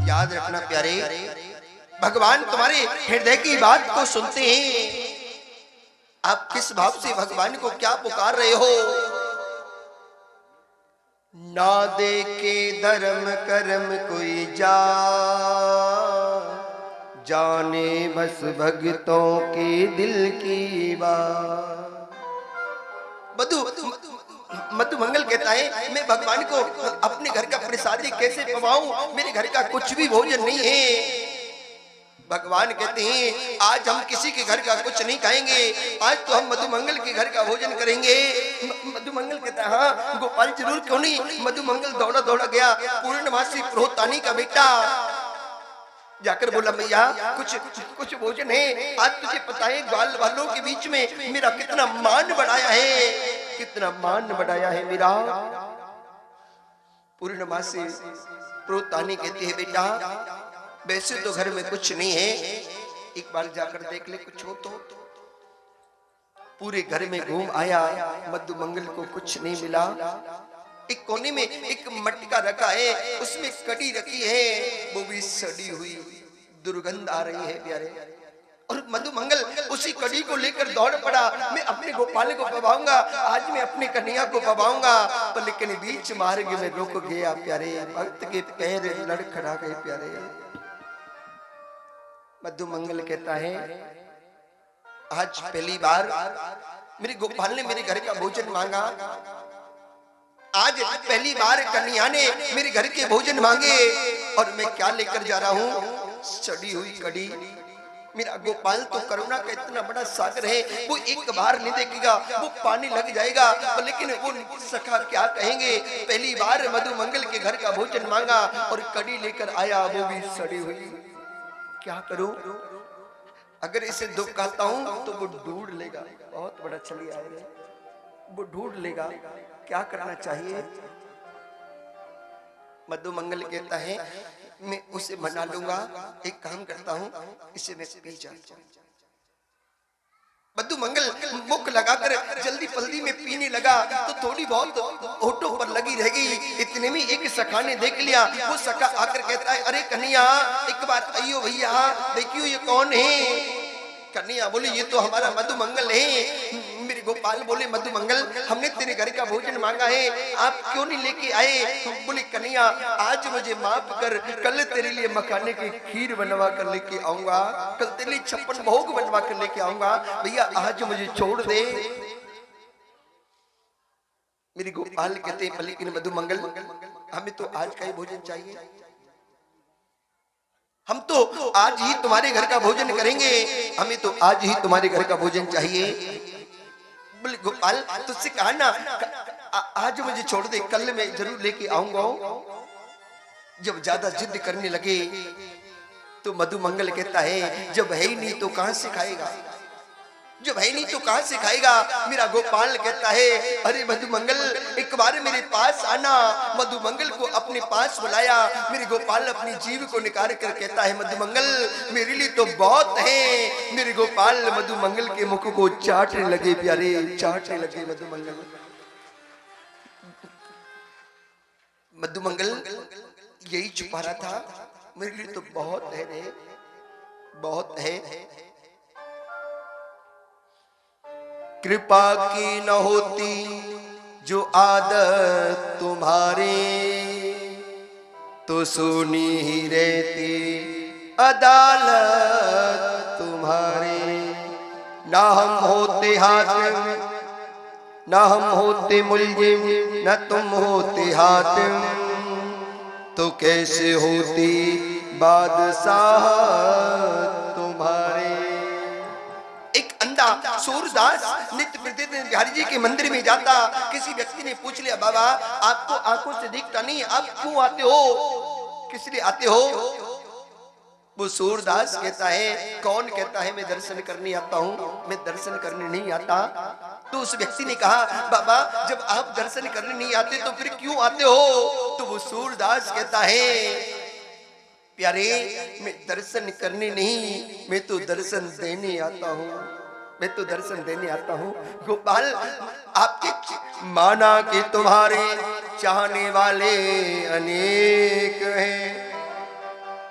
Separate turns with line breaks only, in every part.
याद रखना प्यारे, भगवान तुम्हारे हृदय की बात को सुनते हैं। आप किस भाव से भगवान को क्या पुकार रहे हो? ना देखे धर्म कर्म कोई जाने बस भक्तों के दिल की बात। मधु मंगल कहता है, मैं भगवान को अपने घर का प्रसादी कैसे पवाऊं? मेरे घर का कुछ भी भोजन नहीं है। भगवान कहते हैं, आज हम किसी के घर का कुछ नहीं खाएंगे, आज तो हम मधु मंगल के घर का भोजन करेंगे। मधु मंगल कहता है, हाँ गोपाल जरूर, क्यों नहीं। मधु मंगल दौड़ा दौड़ा गया, पूर्णमासी पुरोहितानी का बेटा, जाकर बोला भैया कुछ भोजन है। आज तुझे पता है ग्वाल वालों के बीच में मेरा कितना मान बढ़ाया है, कितना मान बढ़ाया है मेरा। पूर्णमासी पुरोहितानी कहती है, बेटा वैसे तो घर में कुछ नहीं है, एक बार जाकर देख ले कुछ हो तो। पूरे घर में घूम आया, मधु मंगल को कुछ नहीं मिला। एक कोने में एक मटका रखा है, उसमें कड़ी रखी है, वो भी सड़ी हुई, दुर्गंध आ रही है प्यारे। और मधु मंगल उसी कड़ी को लेकर दौड़ पड़ा, मैं अपने गोपाल को पवाऊंगा, आज मैं अपनी कन्हैया को पवाऊंगा। पर लेकिन बीच मार्ग में रुक गया प्यारे, भक्त के पैर लड़खड़ा गए प्यारे। मधु मंगल कहता है, आज पहली बार मेरे गोपाल ने मेरे घर का भोजन मांगा, आज पहली बार कन्हैया ने मेरे घर के भोजन मांगे, और मैं क्या लेकर जा रहा हूँ? सड़ी हुई कड़ी। मेरा गोपाल तो करुणा का इतना बड़ा सागर है, वो एक बार नहीं देखेगा, वो पानी लग जाएगा। लेकिन वो सखा क्या कहेंगे, पहली बार मधु मंगल के घर का भोजन मांगा और कड़ी लेकर आया, वो भी सड़ी हुई। क्या करूं? अगर इसे दुख कहता हूं तो वो ढूंढ लेगा, बहुत बड़ा चली आए रे, वो ढूंढ लेगा। क्या करना चाहिए? मधु मंगल कहता है, मैं उसे मना लूंगा, एक काम करता हूं, इसे मैं पी जाता हूं। मधु मंगल मुख लगाकर जल्दी पल्दी में पीने लगा, तो थोड़ी बहुत होठों पर लगी रह गई। इतने में एक सखा ने देख लिया, वो सखा आकर कहता है, अरे कन्हैया एक बार आइयो भैया, देखियो ये कौन है। कन्हैया बोले, ये तो हमारा मधु मंगल है। मेरे गोपाल बोले, मधु मंगल हमने तेरे घर का भोजन मांगा है, आप क्यों नहीं लेके आए? बोले, कन्हैया आज मुझे माफ कर, कल तेरे लिए मखाने की खीर बनवा कर लेके आऊंगा, कल तेरे लिए 56 भोग बनवा कर लेके आऊंगा, भैया आज मुझे छोड़ दे। मेरे गोपाल कहते हैं, लेकिन मधु मंगल हमें तो आज का ही भोजन चाहिए, हम तो आज ही तुम्हारे घर का भोजन करेंगे, हमें तो आज ही तुम्हारे घर का भोजन चाहिए। बोले, गोपाल तुझसे कहा ना आज मुझे छोड़ दे, कल मैं जरूर लेके आऊंगा। जब ज्यादा जिद करने लगे तो मधु मंगल कहता है, जब है ही नहीं तो कहां से खाएगा, जब है नहीं तो कहां से खाएगा। मेरा गोपाल कहता है, अरे मधु मंगल एक बार मेरे पास आना। मधु मंगल को अपने पास बुलाया, मेरे गोपाल अपनी जीभ को निकाल कर कहता है, मधु मंगल मेरे लिए तो बहुत है। मेरे गोपाल मधु मंगल के मुख को चाटने लगे प्यारे, चाटने लगे मधु मंगल। मधु मंगल यही छुपा रहा था, मेरे लिए तो बहुत है रे, बहुत है। कृपा की न होती जो आदत तुम्हारी, तो सुनी ही रहती अदालत तुम्हारी। ना हम होते हाकिम, ना हम होते मुल्जिम, न तुम होते हाकिम, तो कैसे होती बादशाह तुम्हारे। एक अंधा सूरदास नित्य प्रतिदिन बिहारी जी के मंदिर में जाता। किसी व्यक्ति ने पूछ लिया, बाबा आपको आंखों से दिखता नहीं, आप क्यों आते हो, किस लिए आते हो? वो सूरदास कहता है, कौन कहता है मैं दर्शन करने आता हूँ, मैं दर्शन करने नहीं आता। तो उस व्यक्ति ने कहा, बाबा जब आप दर्शन करने नहीं आते तो फिर क्यों आते हो? तो वो सूरदास कहता है, प्यारे मैं दर्शन करने नहीं, मैं तो दर्शन देने आता हूँ, मैं तो दर्शन देने आता हूँ। गोपाल आपके माना कि तुम्हारे चाहने वाले अनेक हैं,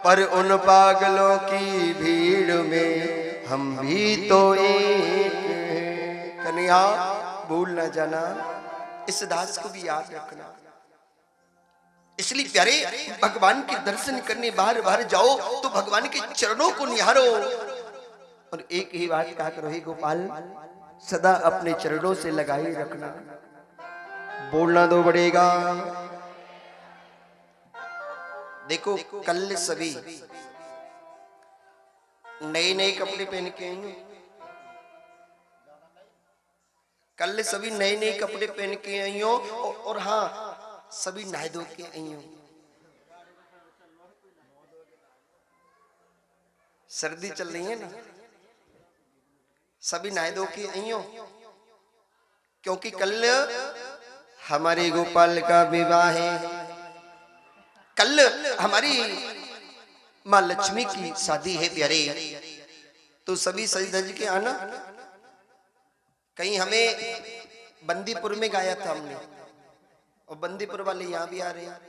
पर उन पागलों की भीड़ में हम भी तो एक हैं। कन्हैया भूल न जाना, इस दास को भी याद रखना। इसलिए प्यारे, भगवान के दर्शन करने बार बार जाओ तो भगवान के चरणों को निहारो और एक ही बात कहा करो, हे गोपाल सदा अपने चरणों से लगाए रखना, बोलना दो बढ़ेगा। देखो कल सभी नए नए कपड़े पहन के आई हो, कल सभी नए नए कपड़े पहन के आई हो और हाँ सभी नहा धो के आई हो। सर्दी चल रही है ना, सभी नहा धो के आई हो, क्योंकि कल हमारे गोपाल का विवाह है, कल हमारी माँ लक्ष्मी की शादी है प्यारे। तो सभी सज धज के आना। कहीं हमें बंदीपुर में गाया था हमने और बंदीपुर वाले यहाँ भी आ रहे हैं,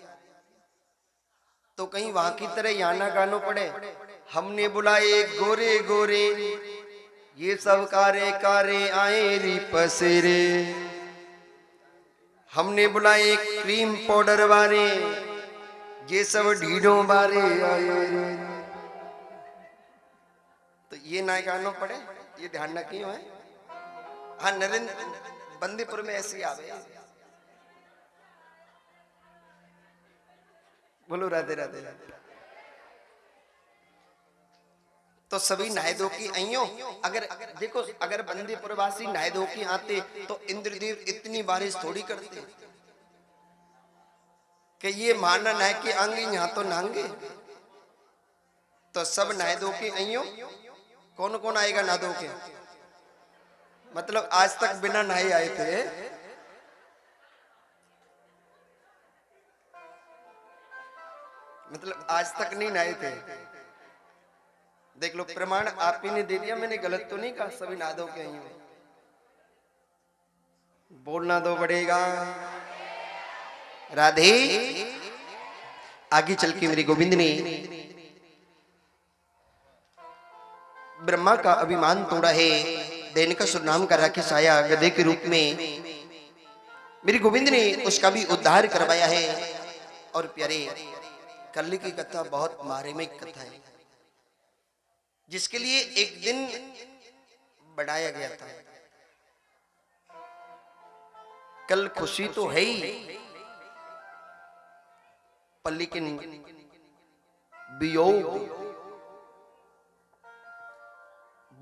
तो कहीं वहां की तरह यहाँ ना गानो पड़े। हमने बुलाए गोरे गोरे ये सब कारे कारे आए री पसेरे, हमने बुलाए क्रीम पाउडर वाले ये सब ढीढ़ों बारे आए। तो ये ना गानो पड़े, ये ध्यान ना क्यों है। हाँ नरेंद्र बंदीपुर में ऐसे आवे। बोलो राधे राधे राधे। तो सभी नहाए धो की आइयो। अगर देखो अगर बंदीपुर वासी नहाए धो की आते तो इंद्रदेव इतनी बारिश थोड़ी करते कि ये मानन है कि आंगे यहाँ तो नांगे। तो सब नहाए धो के आइयो। कौन कौन आएगा नहा धो के? मतलब आज तक बिना नहाए आए थे। मतलब आज तक नहीं नहाए थे। देख लो प्रमाण आप ही ने दे दिया, मैंने गलत तो नहीं कहा। सभी नहा धो के आई हूं। बोलना दो बढ़ेगा। राधे आगे चल के मेरे गोविंद ने ब्रह्मा का अभिमान तोड़ा है। देनकासुर नाम का राक्षस आया गधे के रूप में, मेरे गोविंद ने उसका भी उद्धार करवाया है। और प्यारे कल की कथा बहुत मार्मिक कथा है, जिसके लिए एक दिन बढ़ाया गया था। कल खुशी तो है ही, पर लेकिन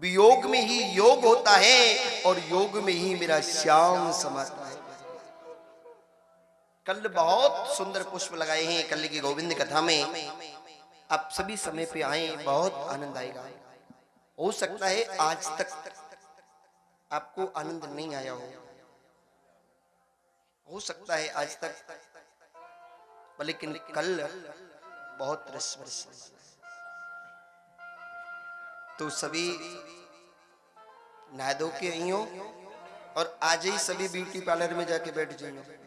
वियोग में ही योग होता है और योग में ही मेरा श्याम समाता है। कल बहुत सुंदर पुष्प लगाए हैं कल की गोविंद कथा में। आप सभी समय पे आए, बहुत आनंद आएगा। हो सकता है आज तक आपको आनंद नहीं आया हो सकता है आज तक, लेकिन कल बहुत रस। तो सभी नहा धो के आई हो और आज ही सभी ब्यूटी पार्लर में जाके बैठ जाइए,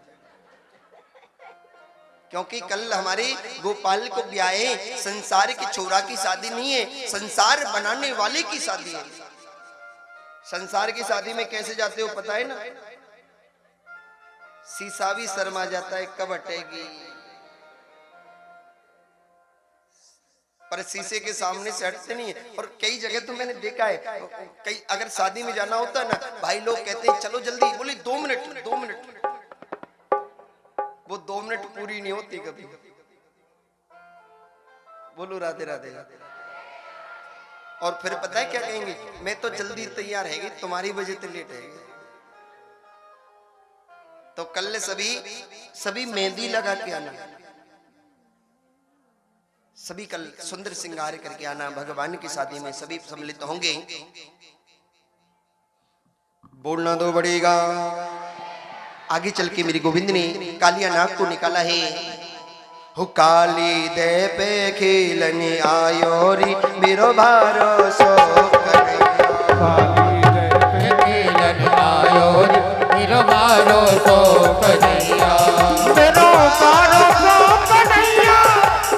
क्योंकि कल हमारे गोपाल को ब्याहे संसार के छोरा की शादी नहीं है, संसार बनाने वाले की शादी है। संसार की शादी में कैसे जाते हो पता है ना? शीशा भी शर्मा जाता है कब हटेगी, पर शीशे के सामने से हटते नहीं है। और कई जगह तो मैंने देखा है, कई अगर शादी में जाना होता है ना, भाई लोग कहते हैं चलो जल्दी, बोले 2 मिनट। वो 2 मिनट पूरी नहीं होती कभी। बोलो राधे राधे। और फिर पता है क्या कहेंगे? मैं तो जल्दी तैयार है, तुम्हारी वजह से लेट है। तो कल सभी मेहंदी लगा के आना, सभी कल सुंदर श्रृंगार करके आना। भगवान की शादी में सभी सम्मिलित होंगे। बोलना दो बढ़ेगा। आगे चल के मेरे गोविंद ने कालिया नाग को निकाला है। हो काली दे पे खेलने आयो री मेरो भरोसो
काली दे पे खेलने आयो री मेरो भरोसो कन्हैया। बारो सो कन्हैया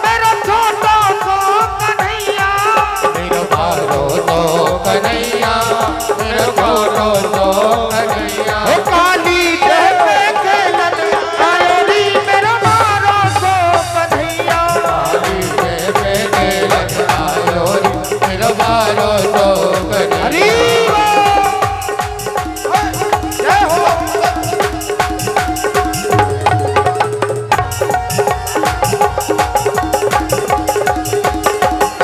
मेरा छोटा सो कन्हैया
मेरा बारो सो कन्हैया मेरा छोटो सो कन्हैया
ओ काली देह में खेलन आयो री मेरा बारो सो कन्हैया
काली देह में खेलन आयो री मेरा बारो सो कन्हैया
हरी जय हो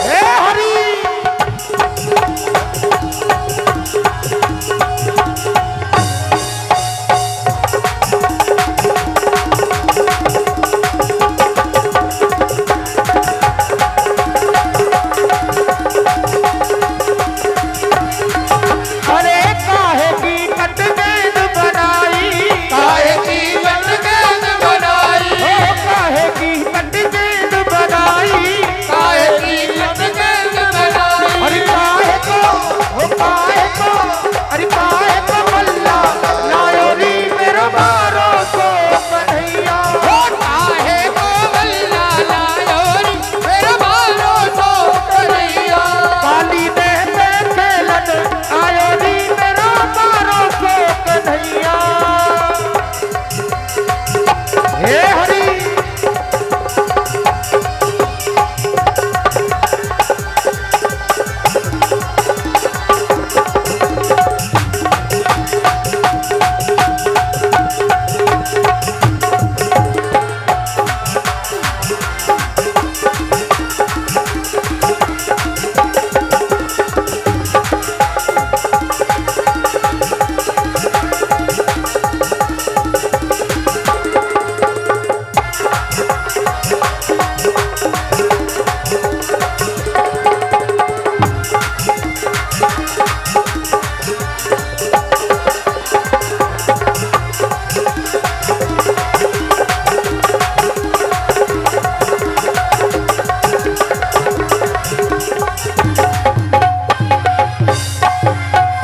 हे हरी अरे काहे की कट गेंद बनाई
काहे की कट गेंद बनाई
ओ काहे की कट गेंद बनाई
काहे की कट गेंद बनाई
अरे काहे को ओ काहे को अरे काहे को मल्ला लायो री मेरा बारो सो कन्हैया
ओ काहे को बल्ला लायो री मेरा बारो सो कन्हैया
काली देह में खेलन आयो री मेरा बारो सो कन्हैया हे हरी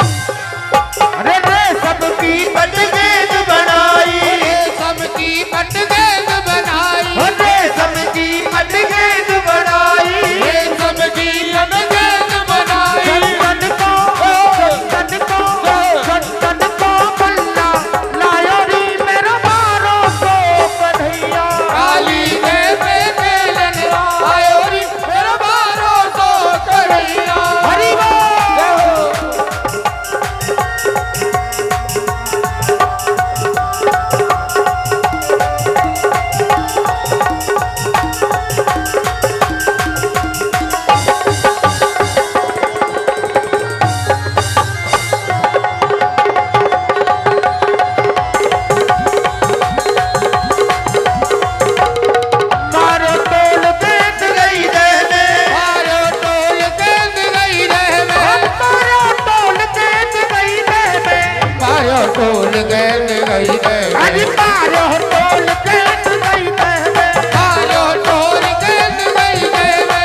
अरे रे सबकी कट गेंद बनाई
सबकी कट गेंद बनाई
अरे सबकी कट गेंद बनाई
सबकी कट गेंद बनाई
संतन को बल्ला लायो री मेरा बारो सो कन्हैया
काली देह में खेलन आयो री मेरा बारो सो कन्हैया
हरि बोल मारो तोल देख गई रहने
मारो टोल गेंद गई रहने
मारो तोल देख गई रहने
मारो टोल गेंद गई रहने
अरे मारो तोल देख गई रहने
मारो टोल गेंद गई रहने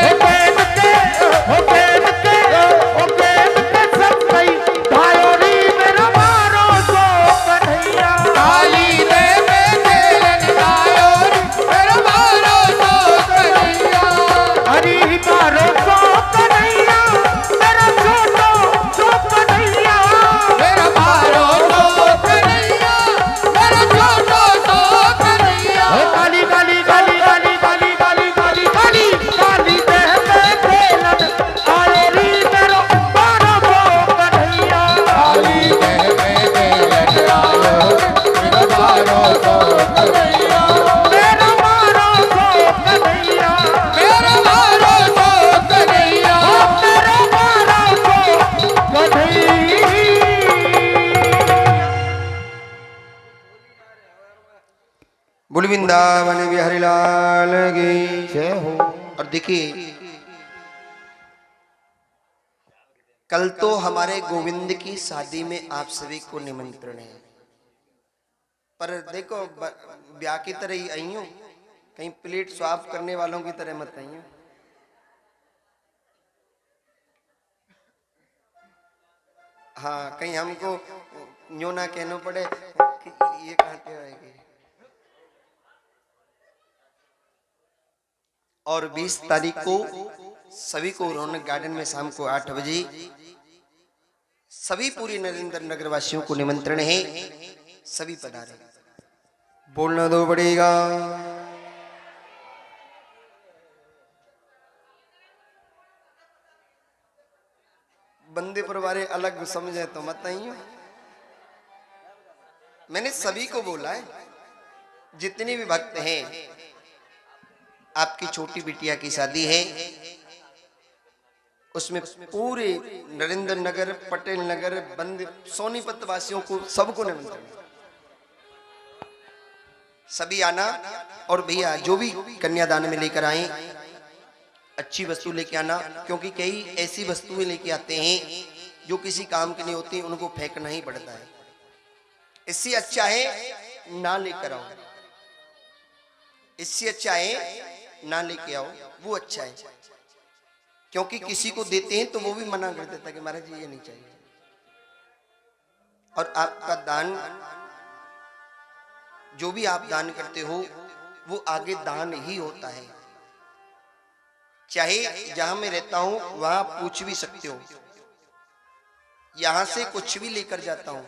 हो प्रेम के सब गई भायो री मेरा मारो सो कन्हैया
काली देह में खेलन आयो री मेरा बारो सो कन्हैया
हरी मारो सो कन्हैया मेरा छोटो सो कन्हैया
मेरा बारो सो कन्हैया मेरा छोटो सो कन्हैया
ओ काली काली काली काली काली काली काली काली काली देह में खेलन आयो री मेरा बारो सो कन्हैया
काली देह में खेलन आयो मेरा बारो सो कन्हैया
मेरा मारो सो कन्हैया
मेरा बारो सो कन्हैया
मेरा मारो सो कन्हैया
बोल वृंदावन बिहारी लाल की
जय हो
और देखिए कल तो हमारे गोविंद की शादी में आप सभी को निमंत्रण है, पर देखो ब्याह की तरह ही आई हूं, कहीं प्लेट साफ करने वालों की तरह मत आई हूं। हाँ, कहीं हमको यूं ना कहना पड़े कि ये कहाँ पे आएगी। और 20 तारीख को सभी को रौनक गार्डन में शाम को 8 बजे सभी पूरी नरेंद्र नगर वासियों को निमंत्रण है, सभी पधारे। बोलना दो पड़ेगा। बंदे परिवार अलग समझे तो मत नहीं हो। मैंने सभी को बोला है, जितने भी भक्त हैं। आपकी छोटी बिटिया की शादी है, उसमें पूरे नरेंद्र नगर, पटेल नगर, बंद सोनीपत वासियों को सबको निमंत्रण, सभी आना। और भैया जो भी कन्यादान में लेकर आए अच्छी वस्तु लेके आना, क्योंकि कई ऐसी वस्तुएं लेके आते हैं जो किसी काम की नहीं होती, उनको फेंकना ही पड़ता है। इससे अच्छा है ना लेकर आओ, इससे अच्छा है ना लेके आओ, वो अच्छा है। क्योंकि किसी को देते हैं तो वो भी मना कर देता कि महाराज जी ये नहीं चाहिए। और आपका दान, जो भी आप दान करते हो वो आगे दान ही होता है। चाहे जहां मैं रहता हूं वहां पूछ भी सकते हो, यहां से कुछ भी लेकर जाता हूं,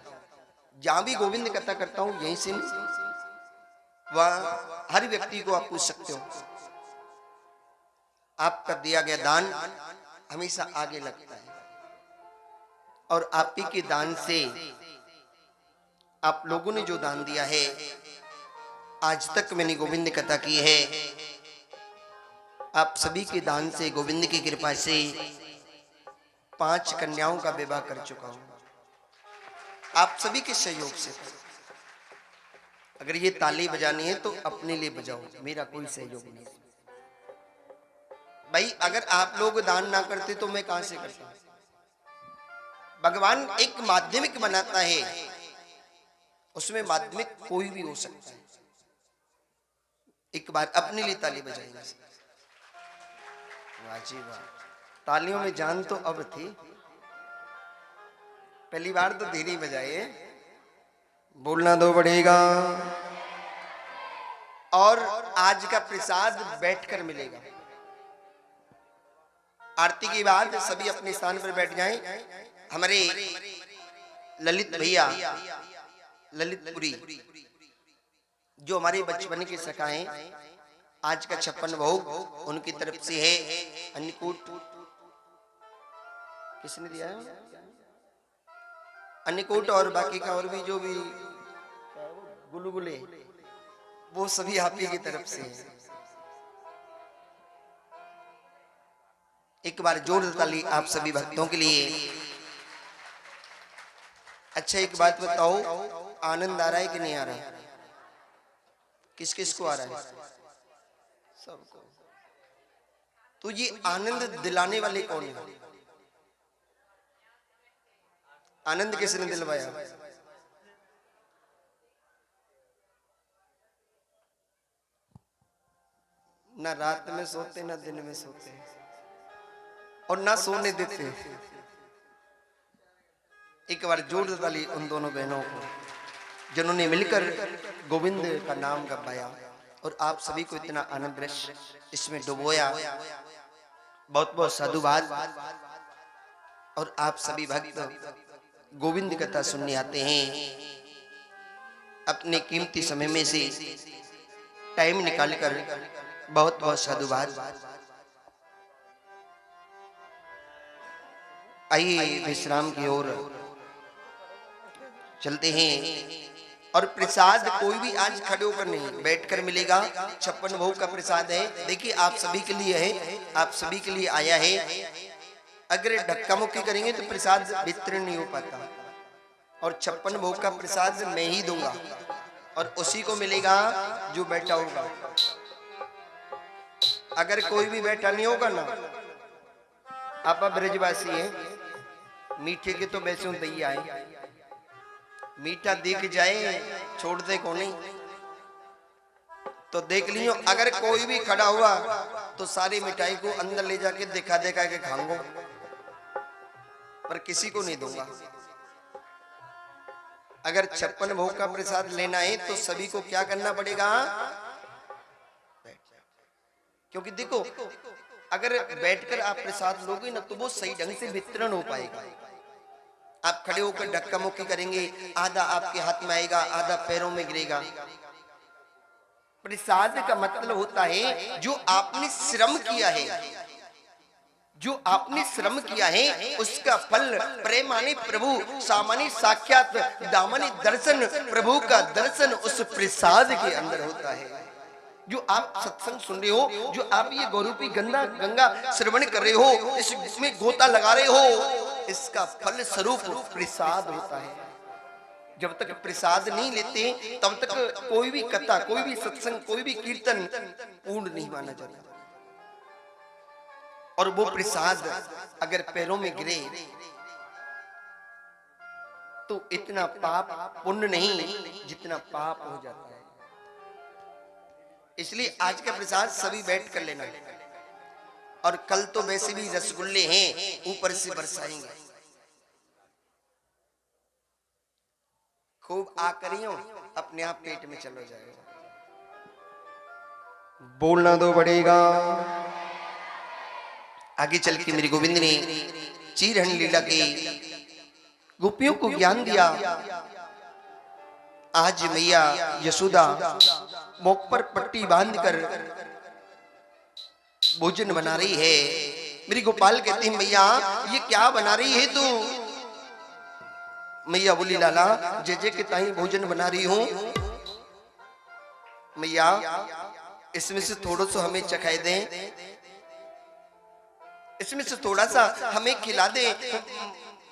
जहां भी गोविंद कथा करता हूं यहीं से वहां हर व्यक्ति को आप पूछ सकते हो। आपका दिया गया दान हमेशा आगे लगता है। और आप ही के दान से, आप लोगों ने जो दान दिया है, आज तक मैंने गोविंद कथा की है, आप सभी के दान से, गोविंद की कृपा से 5 कन्याओं का विवाह कर चुका हूं, आप सभी के सहयोग से। अगर ये ताली बजानी है तो अपने लिए बजाओ, मेरा कोई सहयोग नहीं। भाई अगर आप लोग दान ना करते तो मैं कहां से करता। भगवान एक माध्यमिक बनाता है, उसमें माध्यमिक कोई भी हो सकता है। एक बार अपने लिए ताली बजाएंगे। वाह जी वाह, तालियों में जान तो अब थी, पहली बार तो धीरे बजाए। बोलना दो पड़ेगा। और आज का प्रसाद बैठकर मिलेगा। आरती के बाद सभी अपने स्थान पर बैठ जाएं। हमारे ललित भैया, ललितपुरी, जो हमारे बचपन के सखा हैं, आज का 56 भोग उनकी तरफ से है। अन्नकूट किसने दिया है? अन्नकूट और बाकी का और भी जो भी गुलगुले, वो सभी आप ही की तरफ से है। एक बार जोर ताली आप सभी भक्तों के लिए। अच्छा एक बात बताओ, आनंद आ रहा है कि नहीं आ रहा है? किस किस को आ रहा है? सबको। तो ये आनंद दिलाने वाले कौन है? आनंद किसने दिलवाया? ना रात में सोते ना दिन में सोते और ना सोने देते। एक बार जोर ताली उन दोनों बहनों को जिन्होंने मिलकर गोविंद का नाम गवाया और आप सभी को इतना आनंद रस इसमें डुबोया। बहुत बहुत साधुवाद। और आप सभी भक्त गोविंद कथा सुनने आते हैं, अपने कीमती समय में से टाइम निकालकर, बहुत बहुत साधुवाद। आइए विश्राम की ओर चलते हैं। और प्रसाद कोई भी आज खड़े होकर नहीं, बैठकर मिलेगा। 56 भोग का प्रसाद है। देखिए आप सभी के लिए है, आप सभी के लिए आया है। अगर धक्का मुक्की करेंगे तो प्रसाद वितरण नहीं हो पाता। और 56 भोग का प्रसाद मैं ही दूंगा और उसी को मिलेगा जो बैठा होगा। अगर कोई भी बैठा नहीं होगा ना, आप ब्रजवासी है, मीठे के तो वैसे दैया है, मीठा दिख जाए छोड़ते को नहीं। तो देख लियो, अगर कोई भी खड़ा हुआ तो सारी मिठाई को अंदर ले जाके दिखा दिखा के खाऊंगा, पर किसी को नहीं दूंगा। अगर 56 भोग का प्रसाद लेना है तो सभी को क्या करना पड़ेगा? क्योंकि देखो अगर बैठकर आप प्रसाद लोगे ना तो वो सही ढंग से वितरण हो पाएगा। आप खड़े होकर धक्का मुक्की करेंगे, आधा आपके हाथ में आएगा, आधा पैरों में गिरेगा। प्रसाद का मतलब होता है जो आपने श्रम किया है, जो आपने श्रम किया है उसका फल प्रेमाने प्रभु सामान्य साक्षात दामनी दर्शन, प्रभु का दर्शन उस प्रसाद के अंदर होता है। जो आप सत्संग सुन रहे हो, जो आप ये गौरूपी गंगा श्रवण कर रहे हो, इसमें गोता लगा रहे हो, इसका फल स्वरूप प्रसाद होता है। जब तक प्रसाद नहीं लेते तब तक कोई भी कथा, कोई भी सत्संग, कोई भी कीर्तन पूर्ण नहीं माना जाता। और वो प्रसाद अगर पैरों में गिरे तो इतना पाप पुण्य नहीं जितना पाप हो जाता है। इसलिए आज का प्रसाद सभी बैठ कर लेना, और कल तो वैसे भी रसगुल्ले हैं ऊपर से बरसाएंगे, खूब आकरियों अपने आप पेट में चलो जाएगा। बोलना तो पड़ेगा। आगे चल के मेरे गोविंद ने चीरहरण लीला के गोपियों को ज्ञान दिया। आज मैया यशोदा मुख पर पट्टी बांधकर भोजन बना रही है। मेरी गोपाल कहते हैं मैया ये क्या बना रही है तू? मैया बोली लाला जय जय के ताई भोजन बना रही हूं। मैया इसमें से थोड़ा सा हमें चखाई दें, इसमें से थोड़ा सा हमें खिला दे।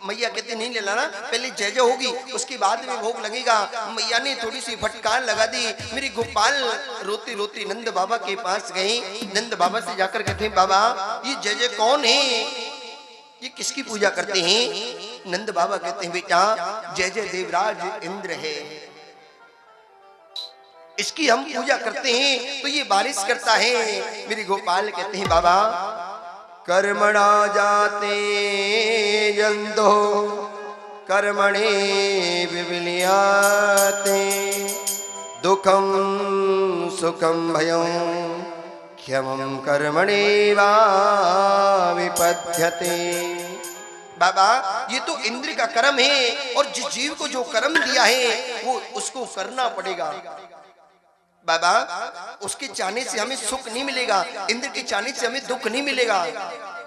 मैया कहते नहीं ले लाना, पहले जय जय होगी उसके बाद में भोग लगेगा। मैया ने थोड़ी सी फटकार लगा दी। मेरी गोपाल रोती रोती नंद बाबा के पास गई। नंद बाबा से जाकर कहते हैं बाबा ये जय जय कौन है, ये किसकी पूजा करते हैं? नंद बाबा कहते हैं बेटा जय जय देवराज इंद्र है, इसकी हम पूजा करते हैं तो ये बारिश करता है। मेरी गोपाल कहते हैं बाबा कर्मणा जाते जंदो कर्मणे विविलियाते दुखम सुखम भयं क्षमं कर्मणे वा विपद्यते। बाबा ये तो इंद्र का कर्म है, और जिस जीव को जो कर्म दिया है वो उसको करना पड़ेगा। बाबा उसके चाहने से हमें सुख नहीं मिलेगा, इंद्र के चाहने से हमें दुख नहीं मिलेगा।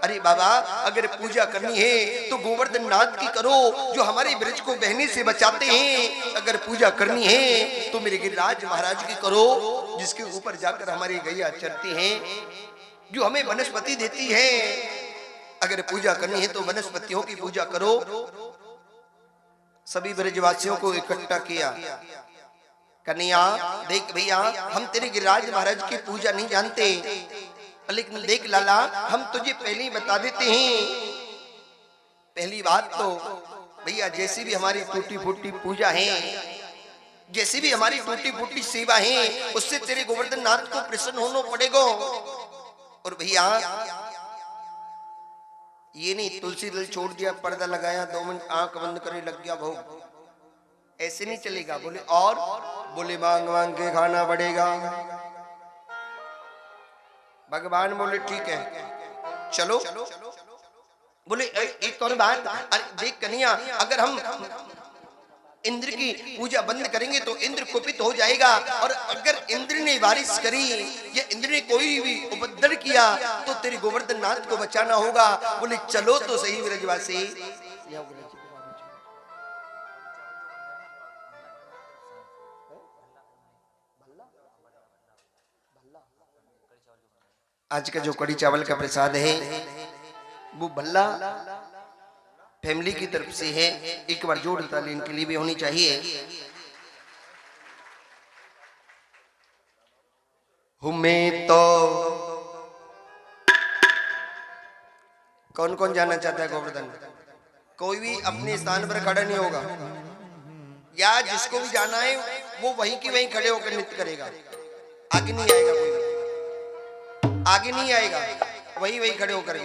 अरे बाबा अगर पूजा करनी है तो गोवर्धन नाथ की करो जो हमारे ब्रज को बहने से बचाते हैं। अगर पूजा करनी है तो मेरे गिरिराज महाराज की करो जिसके ऊपर जाकर हमारी गैया चरती हैं, जो हमें वनस्पति देती है। अगर पूजा करनी है तो वनस्पतियों की पूजा करो। सभी ब्रजवासियों को इकट्ठा किया। कन्हैया देख भैया हम तेरे गिरिराज महाराज की पूजा नहीं जानते, लेकिन देख लाला हम तुझे पहले ही बता देते हैं। पहली बात तो भैया जैसी भी हमारी टूटी फूटी पूजा है, जैसी भी हमारी टूटी फूटी सेवा है, उससे तेरे गोवर्धन नाथ को प्रसन्न होना पड़ेगा। और भैया ये नहीं तुलसी दल छोड़ दिया, पर्दा लगाया, 2 मिनट आंख बंद करे लग गया भोग, ऐसे नहीं चलेगा। बोले और बोले मांग मांग के खाना पड़ेगा। भगवान बोले ठीक है चलो। बोले एक और बात, अरे देख कन्हैया अगर हम इंद्र की पूजा बंद करेंगे तो इंद्र कुपित हो जाएगा, और अगर इंद्र ने बारिश करी या इंद्र ने कोई भी उपद्रव किया तो तेरे गोवर्धन नाथ को बचाना होगा। बोले चलो तो सही ब्रजवासी। आज का जो कड़ी चावल का प्रसाद है वो भल्ला फैमिली की तरफ से है। एक बार जोड़ ताली इनके लिए भी होनी चाहिए। हमें तो कौन कौन जाना चाहता है गोवर्धन? कोई भी अपने स्थान पर खड़ा नहीं होगा, या जिसको भी जाना है वो वहीं की वहीं खड़े होकर नृत्य करेगा। आगे नहीं आएगा, कोई आगे नहीं आएगा, वही वही खड़े होकर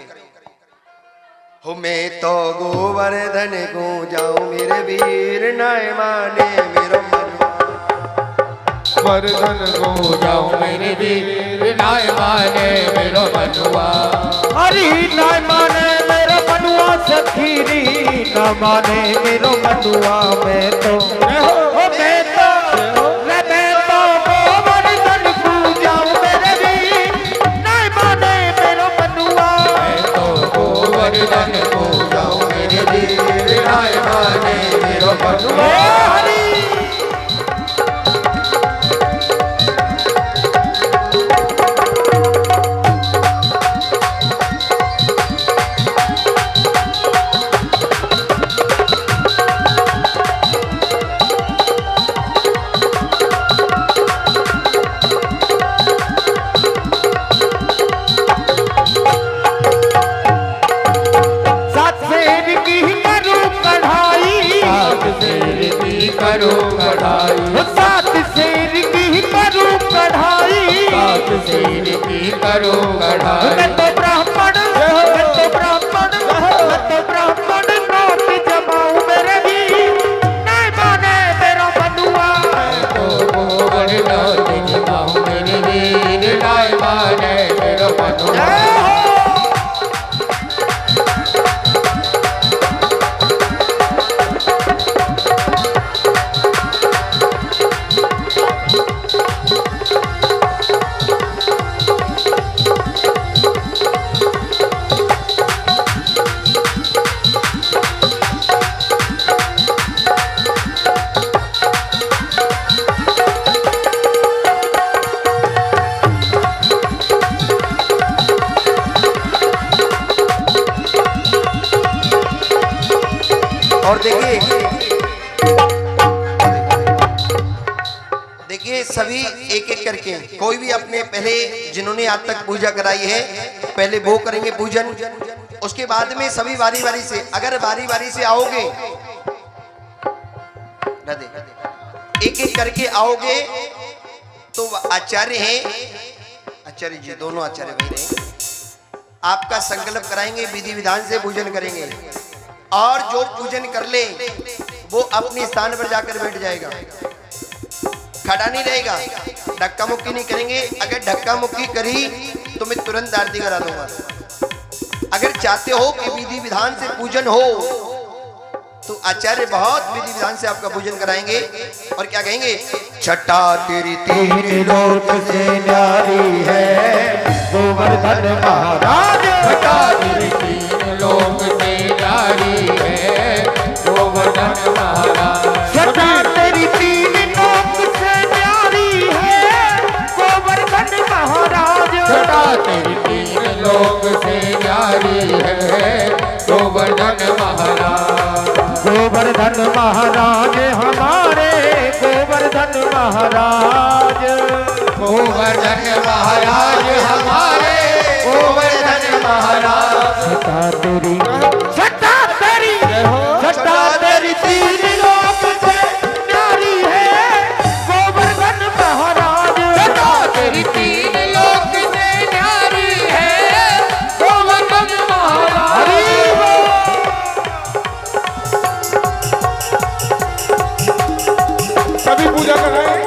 हो। मैं तो गोवर्धन को जाऊं मेरे वीर नाय माने मेरो मन,
वर्धन को जाऊं मेरे वीर
नाय माने मेरो मनुआ।
हरी ना माने मेरो मनुआ सखीरी ना माने मेरो मनुआ। मैं तो गोवर्धन पूजाऊं मेरे भी ना माने मेरो मनुआ।
मैं तो गोवर्धन पूजाऊं मेरे वीर नाय माने मेरो मनुआ। करो कढ़ाई
सात शेर की करूं कढ़ाई।
सात शेर की करो कढ़ाई।
मैं तो ब्राह्मण नोट जमाऊं मेरे भी नहीं माने मेरा मनुआ।
मैं तो गोवर्धन जमाऊं मेरे वीर नाय माने मेरो मनुआ।
और देखिए सभी एक एक करके कोई भी अपने पहले जिन्होंने आज तक पूजा कराई है पहले वो करेंगे पूजन। उसके बाद में सभी बारी बारी से, अगर बारी बारी से आओगे एक एक करके आओगे तो आचार्य हैं, आचार्य जी दोनों आचार्य भाई हैं, आपका संकल्प कराएंगे, विधि विधान से पूजन करेंगे। और जो पूजन कर ले वो अपने स्थान पर जाकर बैठ जाएगा, खड़ा नहीं रहेगा, धक्का मुक्की नहीं करेंगे। अगर धक्का मुक्की करी तो मैं तुरंत आरती करा दूंगा। अगर चाहते हो कि विधि विधान से पूजन हो तो आचार्य बहुत विधि विधान से आपका पूजन कराएंगे। और क्या कहेंगे, छठा तेरी
तीन लोक से न्यारी है गोवर्धन महाराज।
छठा तेरी तीन लोक से न्यारी है गोवर्धन महाराज।
छठा तेरी तीन लोक से न्यारी है गोवर्धन महाराज।
छठा तेरी तीन लोक से न्यारी है गोवर्धन महाराज।
गोवर्धन महाराज हमारे गोवर्धन महाराज।
गोवर्धन महाराज हमारे गोवर्धन महाराज।
छठा तेरी तीन लोक से न्यारी है गोवर्धन महाराज।
छठा तेरी तीन लोक से न्यारी है गोवर्धन महाराज।
सभी पूजा कर रहे हैं।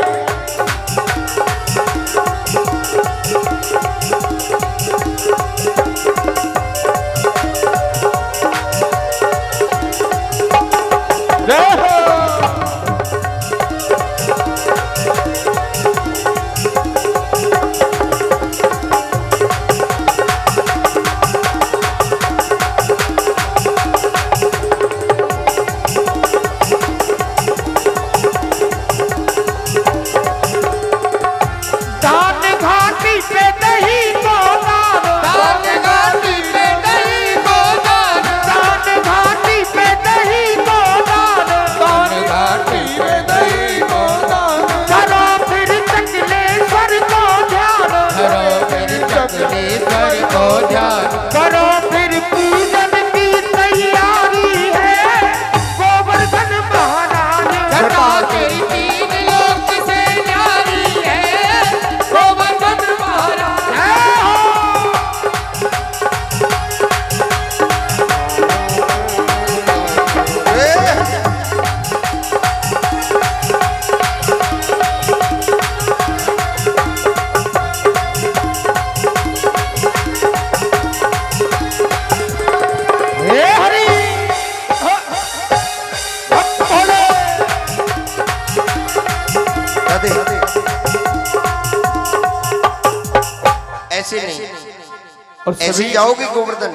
और
ऐसे
सभी
जाओगे गोवर्धन।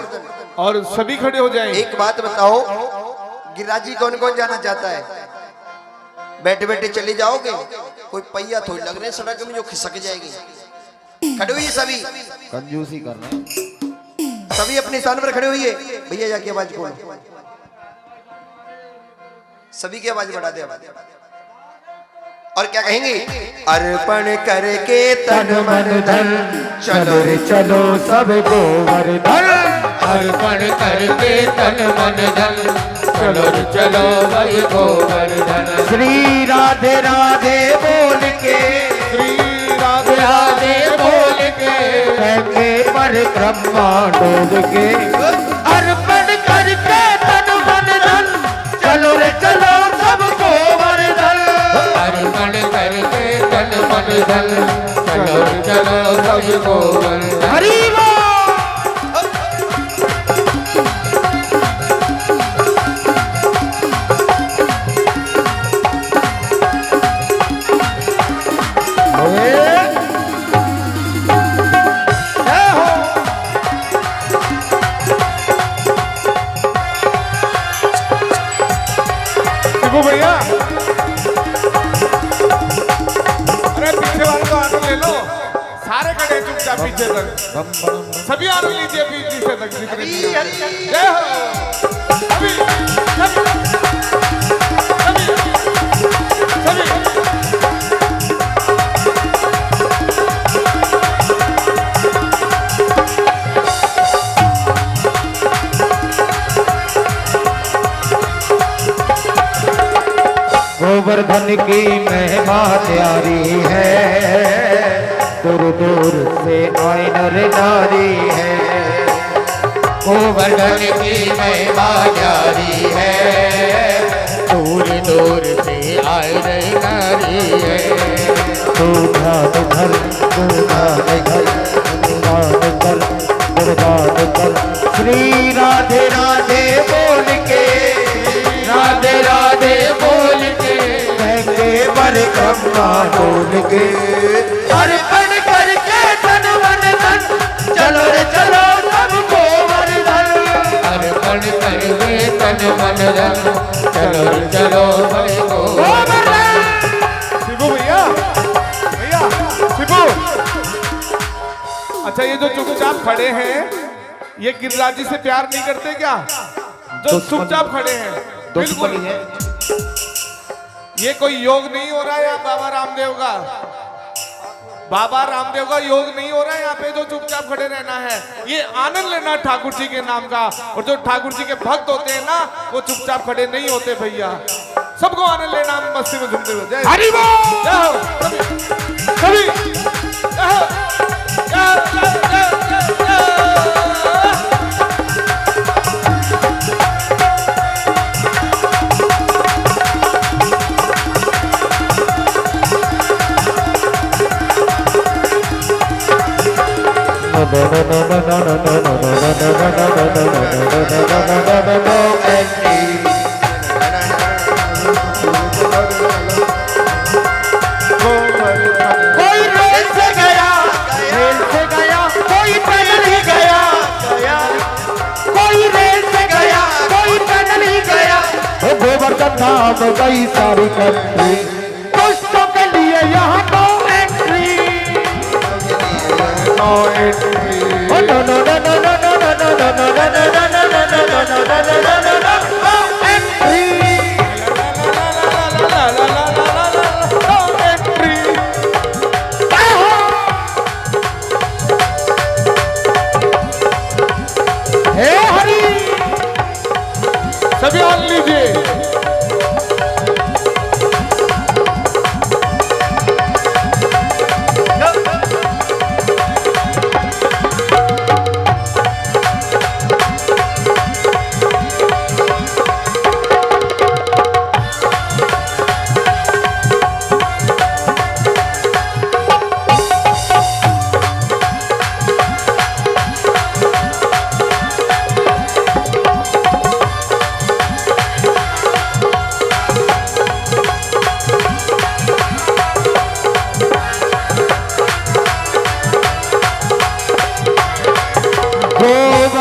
और सभी खड़े हो जाएं।
एक बात बताओ, गिरिराज जी कौन कौन जाना चाहता है? बैठे बैठे चले जाओगे, कोई पहिया थोड़ी लग रहे हैं सड़क में जो खिसक जाएगी। खड़े हुई सभी,
कंजूसी कर रहे हैं।
सभी अपने स्थान पर खड़े हुई है। भैया जाके आवाज खोलो, सभी की आवाज बढ़ा दे। और क्या कहेंगे? अर्पण करके तन मन धन, चलो रे
चलो सब गोवर्धन।
अर्पण करके तन मन धन, चलो रे चलो भाई गोवर्धन।
श्री राधे राधे बोल के, श्री राधे
राधे बोल के,
कहके परिक्रमा डोल के, अर्पण करके तन मन धन, चलो रे चलो सब गोवर्धन।
अर्पण करके तन मन धन, चलो रे चलो भाई गोवर्धन।
हरि बोल। भैया अरे पीछे वाले को आने ले लो, सारे खड़े चुपचाप पीछे तक, सभी आने लीजिए पीछे तक जितने भी हैं। जय हो सभी सभी सभी। गोवर्धन की महिमा प्यारी है, दूर दूर से आए नर नारी है।
गोवर्धन की महिमा जारी है, दूर दूर से आए रही नारी है।
तू ध्यान धर, तू ध्यान धर, ध्यान कर, ध्यान कर। श्री राधे राधे बोल के,
राधे राधे बोल के,
कहके परिक्रमा डोल के, अर्पण करके तन मन धन, चलो रे चलो सब गोवर्धन।
अर्पण करके तन मन धन, चलो रे चलो भाई गोवर्धन।
शिबू भैया, भैया शिबू। अच्छा ये जो चुपचाप खड़े हैं, ये गिरिराज जी से प्यार नहीं करते क्या? जो चुपचाप खड़े हैं, बिल्कुल ये कोई योग नहीं हो रहा है यहाँ बाबा रामदेव का। बाबा रामदेव का योग नहीं हो रहा है यहाँ पे, जो चुपचाप खड़े रहना है। ये आनंद लेना ठाकुर जी के नाम का। और जो ठाकुर जी के भक्त होते हैं ना, वो चुपचाप खड़े नहीं होते भैया। सबको आनंद लेना, मस्ती में झूमते हुए। जय हरि बोल। जय हो सभी, जय हो, जय हो, जय हो, जय हो, जय हो। कोई रेल से गया, रेल से गया, कोई पैदल ही गया, कोई रेल से गया, कोई पैदल ही गया। गोवर्धन धाम गई सारी कंट्री, दोस्तों के लिए यहाँ no entry, no entry. No no no no no no no no no no no सभी आन लीजिए।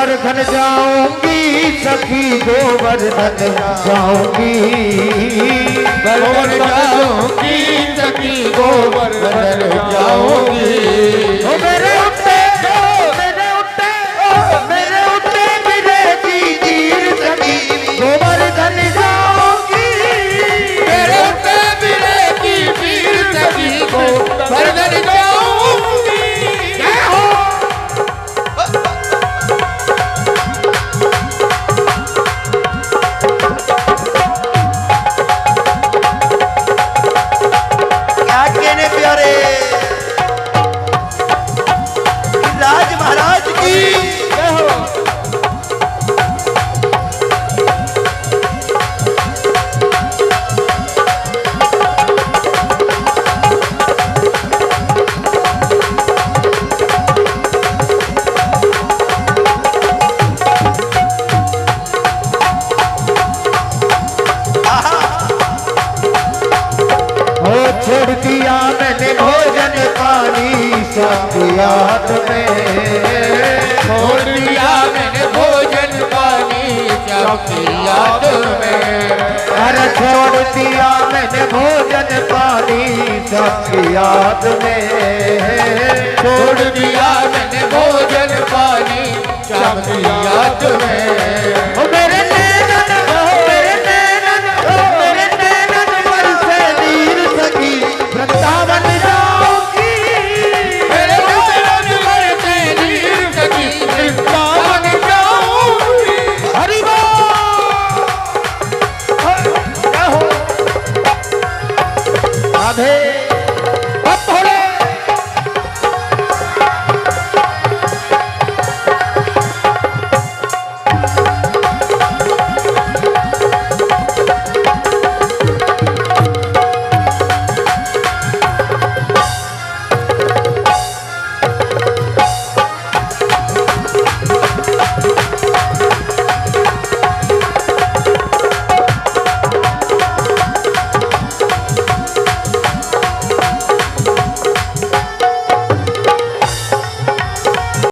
गोवर्धन जाऊंगी सखी गोवर्धन जाऊंगी गोवर्धन जाऊंगी सखी गोवर्धन जाऊंगी मेरे उठे मेरे जीर सखी गोवर्धन जाऊंगी मेरे उठे मेरे जीर सखी गोवर्धन जाऊंगी जय हो
क्या कहने प्यारे राज महाराज की
छोड़ दिया मैंने भोजन पानी सब याद में छोड़ दिया मैंने भोजन पानी सब याद में अरे छोड़ दिया मैंने भोजन पानी सब याद में छोड़ दिया मैंने भोजन पानी सब याद